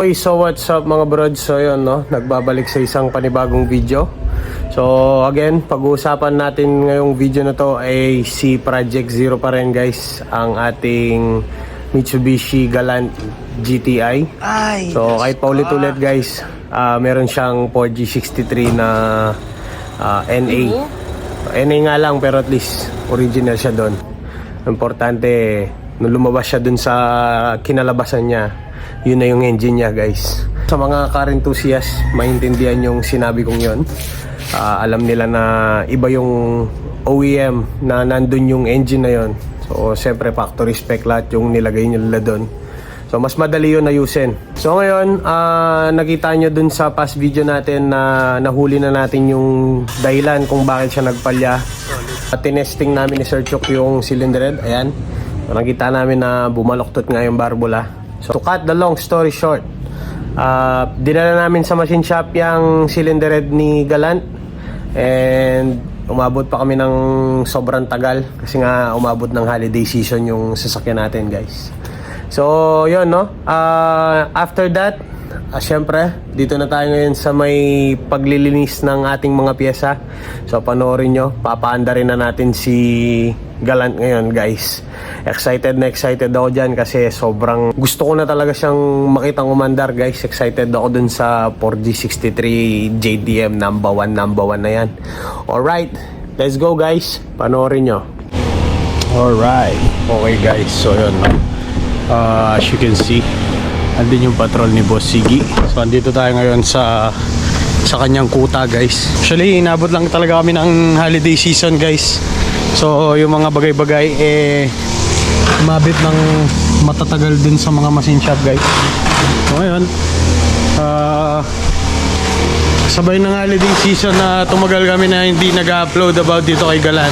Okay, so what's up mga brods? So yun, no? Nagbabalik sa isang panibagong video. So again, pag-uusapan natin ngayong video na to ay si Project Zero pa rin guys. Ang ating Mitsubishi Galant GTI. So kahit paulit-ulit guys, meron siyang 4G63 na NA. NA nga lang pero at least original siya doon. Importante, nung lumabas siya doon sa kinalabasan niya, yun na yung engine niya guys. Sa mga car enthusiast, maintindihan yung sinabi kong yun. Alam nila na iba yung OEM na nandun yung engine na yun. So siyempre factory spec lahat yung nilagay nila doon. So mas madali yun ayusin. So ngayon, nakita nyo dun sa past video natin na nahuli na natin yung dahilan kung bakit siya nagpalya. Tinesting namin ni Sir Chuk yung cylinder head. Ayan. So, nakita namin na bumaloktot nga yung barbula. So to cut the long story short, dinala namin sa machine shop yung cylinder head ni Galant. And umabot pa kami ng sobrang tagal kasi nga umabot ng holiday season yung sasakyan natin guys. So yun no, after that syempre dito na tayo ngayon sa may paglilinis ng ating mga pyesa. So panoorin nyo, papaanda rin na natin si Galant ngayon guys. Excited na excited ako dyan kasi sobrang gusto ko na talaga siyang makitang umandar guys. Excited ako dun sa 4G63 JDM number 1 na yan. Alright, let's go guys, panoorin nyo. Alright, okay guys, so yun no? As you can see, andun yung patrol ni Boss Siggy. So andito tayo ngayon sa kanyang kuta guys. Actually inabot lang talaga kami ng holiday season guys. So yung mga bagay-bagay umabit ng matatagal dun sa mga machine shop guys. So ngayon sabay ng holiday season na tumagal kami na hindi nag-upload about dito kay Galant.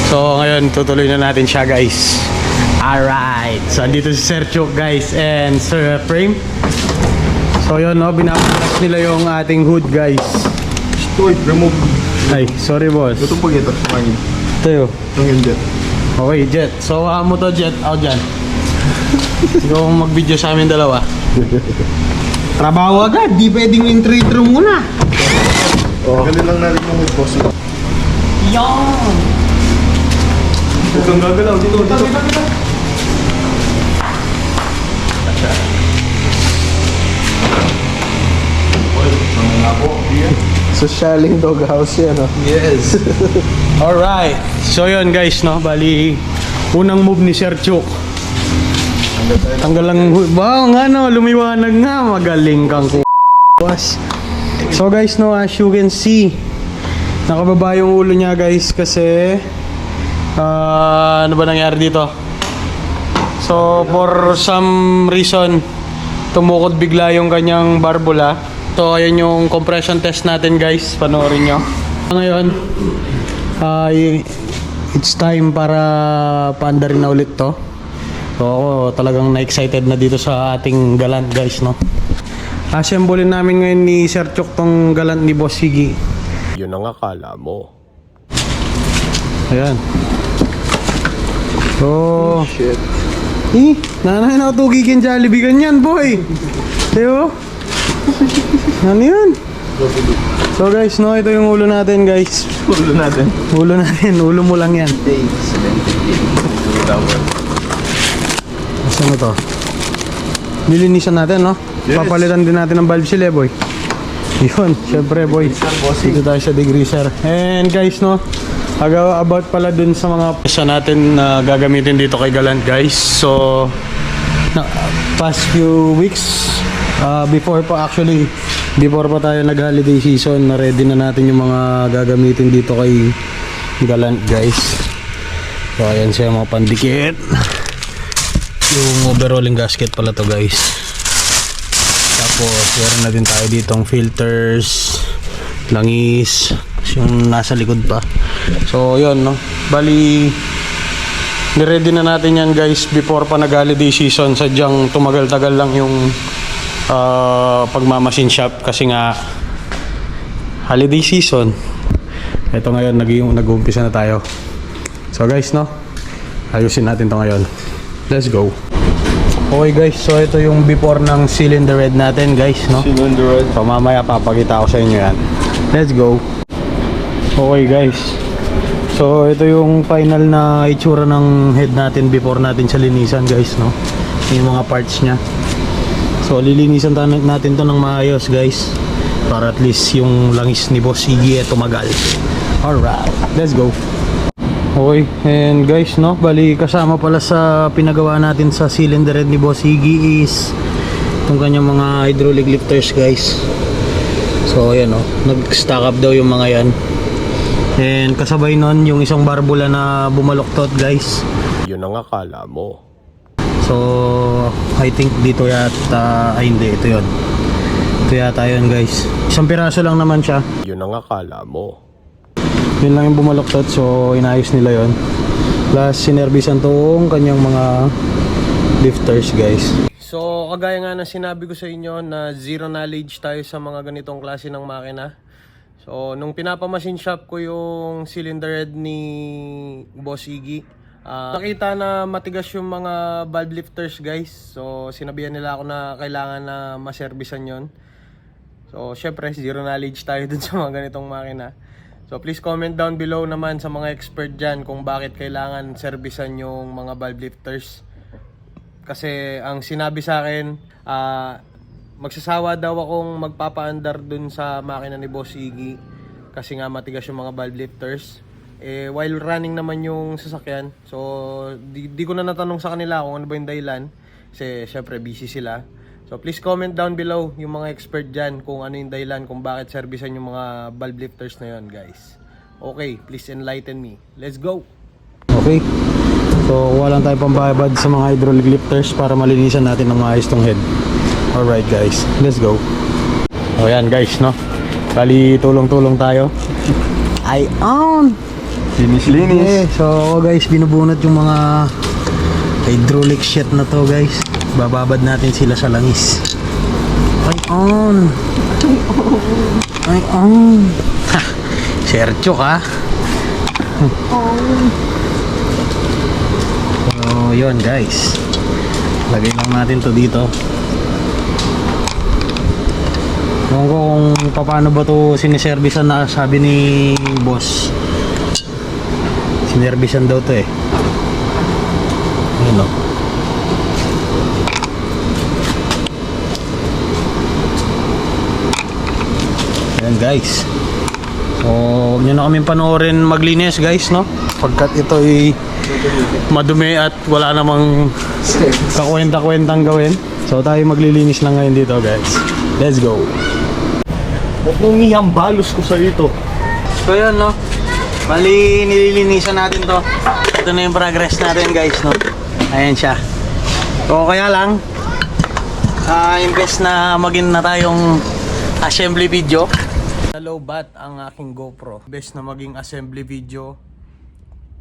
So ngayon tutuloy na natin siya guys. Alright, so andito si Sir Chuk guys and Sir Frame. So yun no, binabalas nila yung ating hood guys. Stoy, remove. Ay, sorry boss. Ito pag ito, sumangin. Ito yun. Yung jet. Okay, Jet. So mo to Jet, out dyan. Ikaw mag-video sa amin dalawa. Trabaho agad, di pwedeng intro muna. Galing lang natin yung boss. Yan! Huwag kang gagalaw dito. Socialing doghouse yan, no? Yes. Alright. So yun guys, no? Bali, unang move ni Sir Chuk. Tanggal lang. Wow, nga no, lumiwanag nga. Magaling kang k***was. So guys, no, as you can see, nakababa yung ulo niya guys kasi ano ba nangyari dito? So for some reason, tumukod bigla yung kanyang barbula. So ayan yung compression test natin guys, panoorin nyo. Ngayon it's time para paandarin na ulit to. So ako talagang na-excited na dito sa ating Galant guys, no. Assemblein namin ngayon ni Sir Chuk tong Galant ni Boss Siggy. Yun ang akala mo. Ayan. So Shit. nanay na tugigin Jollibee ganyan boy. Diyo? Ano yun? So guys, no, ito yung ulo natin guys. Ulo natin. Ulo natin, ulo mo lang yan. Saan to? Nilinisan natin, no? Yes. Papalitan din natin ng valve sila, boy. Yun, syempre, boy. Dito tayo sa degreaser. And guys, no? About pala dun sa mga pesa natin na gagamitin dito kay Galant, guys. So, past few weeks, before pa tayo nag-holiday season, na ready na natin yung mga gagamitin dito kay Galant, guys. So, ayan siya mga pandikit. Yung overhauling gasket pala to guys. Tapos meron na din tayo ditong filters, langis, yung nasa likod pa. So yun no, bali niready na natin yan guys before pa nag-holiday season. Sadyang tumagal-tagal lang yung pagmamachine shop kasi nga holiday season. Ito ngayon nag-uumpisa na tayo. So guys no, ayusin natin to ngayon. Let's go. Okay guys, so ito yung before ng cylinder head natin guys, no? Cylinder head. So mamaya papakita ko sa inyo yan. Let's go. Okay guys, so ito yung final na itsura ng head natin before natin siya linisan guys, no? Yung mga parts nya. So lilinisan natin to ng maayos guys, para at least yung langis ni Boss Iggy tumagal. Alright, let's go. Okay, and guys, no, bali kasama pala sa pinagawa natin sa cylinder head ni Boss Iggy is itong kanyang mga hydraulic lifters guys. So ayan, no, nag-stack up daw yung mga yan. And kasabay nun yung isang barbula na bumaloktot guys. Yun ang akala mo. So I think dito yata, ay hindi, ito yun. Ito yata yun guys. Isang piraso lang naman siya. Yun ang akala mo. Yun lang yung bumaloktot, so inayos nila yon. Plus sinervisan tong kanyang mga lifters guys. So, kagaya nga na sinabi ko sa inyo na zero knowledge tayo sa mga ganitong klase ng makina. So, nung pinapamachine shop ko yung cylinder head ni Boss Iggy, nakita na matigas yung mga valve lifters guys. So, sinabihan nila ako na kailangan na maservisan yon. So, syempre, zero knowledge tayo dun sa mga ganitong makina. So please comment down below naman sa mga expert dyan kung bakit kailangan servisan yung mga valve lifters. Kasi ang sinabi sa akin, magsasawa daw akong magpapaandar dun sa makina ni Boss Iggy kasi nga matigas yung mga valve lifters. While running naman yung sasakyan, so di ko na natanong sa kanila kung ano ba yung dahilan kasi syempre busy sila. So please comment down below yung mga expert dyan kung ano yung dahilan kung bakit servisan yung mga valve lifters na yon guys. Okay, please enlighten me. Let's go! Okay, so kuha lang tayo pambayabad sa mga hydraulic lifters para malinisan natin ng maayos tong head. Alright guys, let's go. O yan guys, no, bali tulong-tulong tayo. Ay on! Linis. So guys, binubunot yung mga hydraulic shit na to guys. Bababad natin sila sa langis. Ay on! Ay on! Ha! Sergio ka! So yun guys, lagay lang natin to dito. Ewan ko kung paano ba to siniservisan na sabi ni boss. Sinervisan daw to eh. Ayun o. Ayan guys. So huwag nyo na kaming panoorin maglinis guys, no? Pagkat ito ay madumi at wala namang kakwenta-kwentang gawin. So tayo maglilinis lang ngayon dito guys. Let's go. Ba't nung balos ko sa ito? So yun, no, bali nililinisan natin to. Ito na yung progress natin guys, no. Ayan siya. So kaya lang imbes na maging na tayong assembly video, Low bat ang aking GoPro. Best na maging assembly video,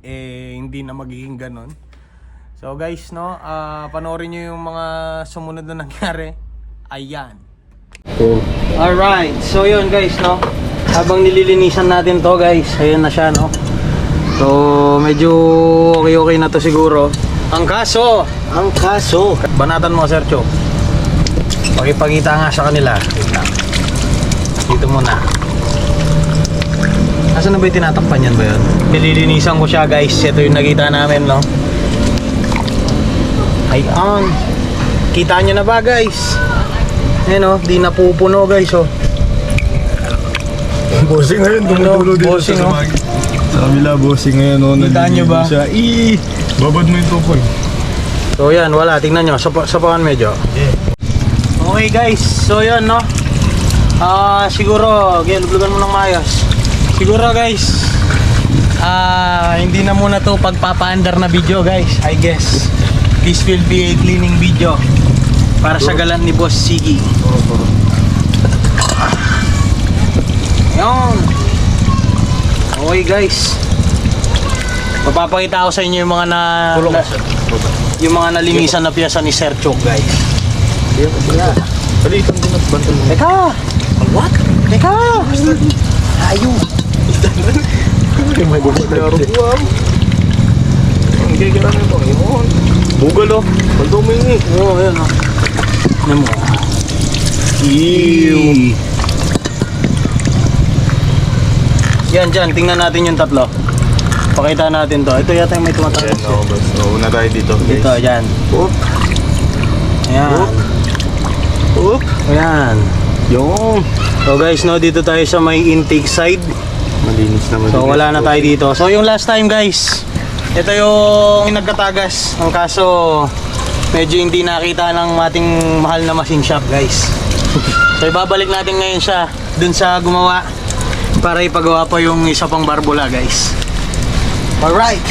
hindi na magiging ganon. So guys, no, panoorin nyo yung mga sumunod na nangyari. Ayan. alright, so yun guys, no, habang nililinisan natin to guys, ayun na siya, no. So medyo okay na to siguro. Ang kaso, banatan mo Sergio, pakipagita nga sa kanila. Dito muna. Asan na ba yung tinatakpan yan ba yun? Nililinisan ko siya guys. Ito yung nakita namin, no? Ayan. Kita nyo na ba guys? Ayan, no? Di napupuno guys, oh. Bossing ngayon, tumutulo dito bossing, sa oh. Sa kabila, bossing ngayon, oh. Kita nyo ba? Siya. Babad mo yung tukoy. So yan, wala. Tingnan nyo. Sapakan medyo. Yeah. Okay guys. So yan, no? Siguro, lublugan mo ng maayos. Siguro guys, hindi na muna to pagpapaandar na video guys. I guess this will be a cleaning video para sa galant ni Boss Iggy. Yun. Okay guys, mapapakita ko sa inyo yung mga yung mga nalinisan na piyesa ni Sir Chok guys. Balikan din at bantal mo. Teka! What? Teka! Ayun! May bumagaro ko. Ang gagawin mo ito. Ayun. Bugal oh. Ang dumi. Oo, ayan o. Ano mo? Ew. Yan, dyan. Tingnan natin yung tatlo. Pakita natin to. Ito yata yung may tumatakas. Ayan, oh, boss. So, una tayo dito, guys. Dito, dyan. Oop. Ayan. Oop. Ayan. Yung. So guys, no, dito tayo sa may intake side. Malinis na malinis. So wala na tayo dito. So yung last time guys, ito yung nagkatagas. Ang kaso, medyo hindi nakita ng ating mahal na machine shop guys. So ibabalik natin ngayon siya dun sa gumawa para ipagawa pa yung isa pang barbula guys. Alright,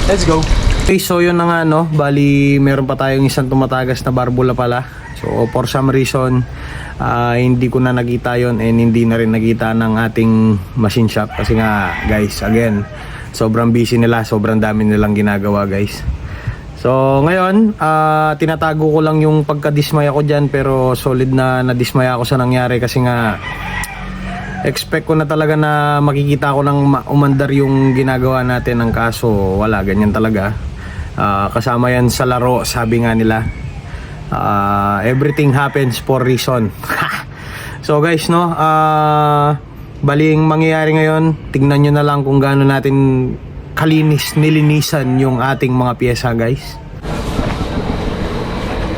let's go. Okay, so yun na nga no, bali meron pa tayong isang tumatagas na barbula pala. So for some reason, hindi ko na nakita yon and hindi na rin nakita ng ating machine shop kasi nga guys, again, sobrang busy nila, sobrang dami nilang ginagawa guys. So ngayon, tinatago ko lang yung pagka-dismaya ko dyan, pero solid na nadismaya ako sa nangyari kasi nga expect ko na talaga na makikita ko ng umandar yung ginagawa natin, ng kaso wala, ganyan talaga. Kasama yan sa laro, sabi nga nila. Everything happens for reason. So guys, no, baling mangyayari ngayon, tignan nyo na lang kung gaano natin nilinisan yung ating mga pyesa guys.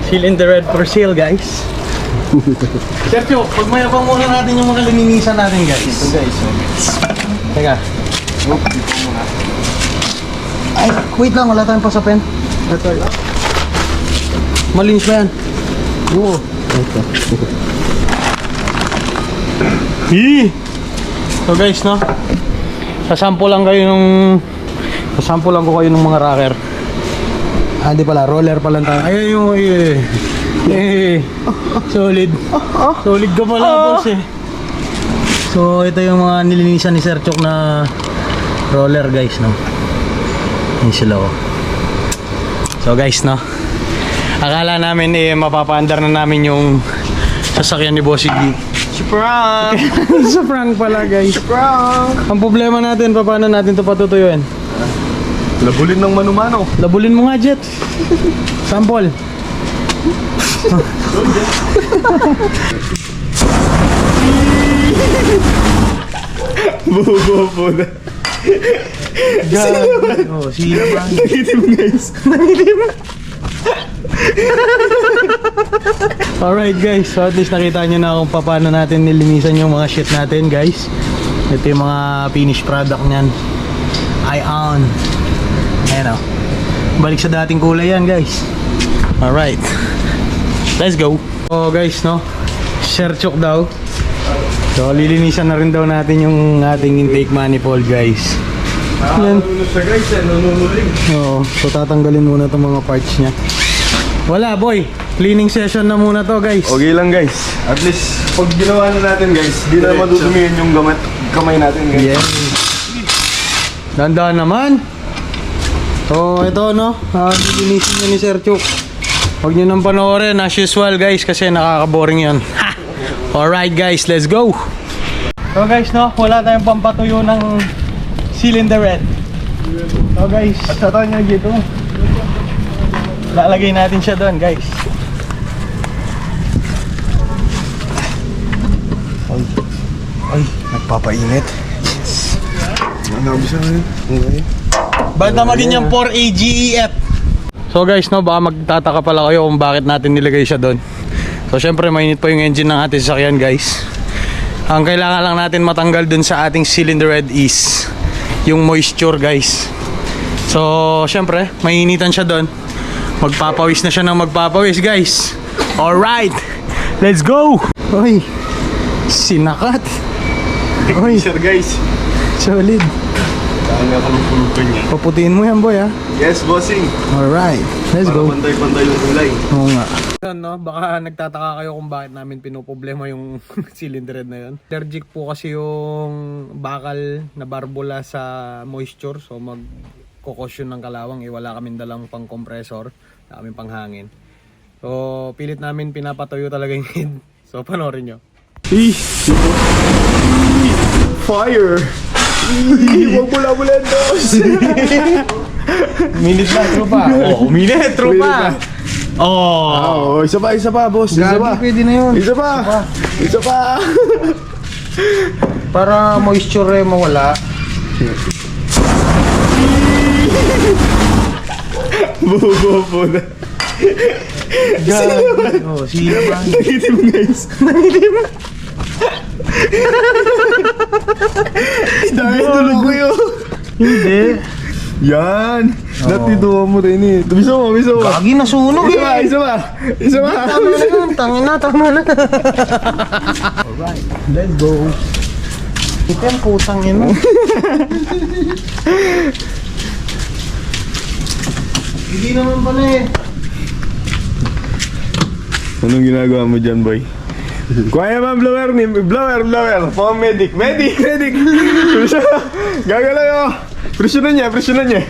Seal in the red for sale guys. Sergio, pagmayabang muna natin yung mga lininisan natin guys. Ito guys. Teka. Ay, wait lang, wala tayong pasapin. Malinis ba yan? Oo. So guys, no, sasample lang ko kayo ng mga rocker. Hindi pala, roller pa lang tayo. Ayun yung solid. Solid ka pala boss eh. So ito yung mga nilinisan ni Sir Chok na roller guys, no. Yan sila oh. So guys, no, akala namin mapapaandar na namin yung sasakyan ni Bossy G. Surprise! Sa prank pala guys. Surprise! Ang problema natin, paano natin ito patutuyuin? Labulin ng manumano. Labulin mo nga, Jet. Sample. Bubo po na. Gabi. Oh, sila ba? Nagitim guys. Alright guys, so at least nakita nyo na kung paano natin nilinisan yung mga shit natin guys. Ito yung mga finished product nyan. Ion. Ayan o. Balik sa dating kulay yan guys. Alright, let's go. So guys, no, Sir Chok daw. So lilinisan na rin daw natin yung ating intake manifold guys. Yan. Siya guys, nanunuling. Oo, so tatanggalin muna itong mga parts niya. Wala boy, cleaning session na muna to guys. Okay lang guys. At least, pag ginawa na natin guys, di na madudumihan yung kamay natin guys. Yes. Dandaan naman. So ito no, lilinisin niya ni Sir Chok. Huwag nyo nang panoorin as usual guys kasi nakaka-boring yun. Alright guys, let's go. So guys, no, wala tayong pampatuyo ng cylinder red. So guys, At sa tayo niya dito. lalagay natin siya doon guys. Ay, nagpapainit. Nabisa na yun. Okay. Ba't maging yung 4AGEF? So guys, no, baka magtataka pala kayo kung bakit natin nilagay siya doon. So syempre mainit pa yung engine ng ating sasakyan guys. Ang kailangan lang natin matanggal dun sa ating cylinder head is yung moisture guys. So syempre mainitan siya doon. Magpapawis na siya ng magpapawis guys. Alright, let's go. Oy, sinakat. Oy, Sir guys. solid. Dahil nga kami pulutan niya. Paputiin mo yan boy ha. Yes, bossing. Alright, let's Para go. pantay-pantay yung kulay. Oo nga. No, baka nagtataka kayo kung bakit namin pinoproblema yung cylinder head na yun. Allergic po kasi yung bakal na barbula sa moisture. So magkokosyon ng kalawang. Wala kaming dalang pang compressor. Wala kaming pang hangin. So pilit namin pinapatuyo talaga yung head. So panoorin nyo. Fire! Huwag mula-mula dos! Minute lang, tropa. Oh, minute, tropa. Oh. Oo, isa pa, boss. Isa pa. Pwede na yun. Isa pa. Isa pa. Para moisture eh mawala. Bobo na. Gagi. Oh, sila ba? Nangitim, guys. Dahil tulog ko yun. Hindi. Yan. Natituwa mo rin eh. Bisa mo. Gagi, nasunog eh. Isa pa. Tama na yun. Tama na. Alright, let's go. Ito yung putang yun. Hindi naman pala eh. Anong ginagawa mo dyan, boy? Kuya man, blower. Pang medic. Gagalaw yun. Presyonan niya.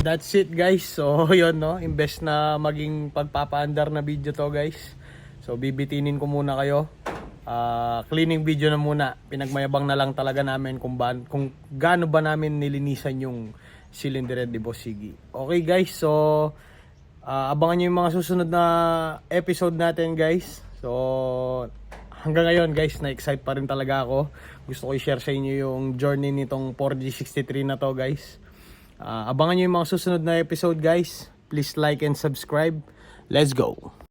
That's it guys. So yun no, imbes na maging pagpapaandar na video to guys. So bibitinin ko muna kayo. Cleaning video na muna. Pinagmayabang na lang talaga namin kung gaano ba namin nilinisan yung cylinder head ni Boss Siggy. Okay guys, so abangan nyo yung mga susunod na episode natin guys. So hanggang ngayon guys, na-excite pa rin talaga ako. Gusto ko i-share sa inyo yung journey nitong 4G63 na to guys. Abangan nyo yung mga susunod na episode guys. Please like and subscribe. Let's go!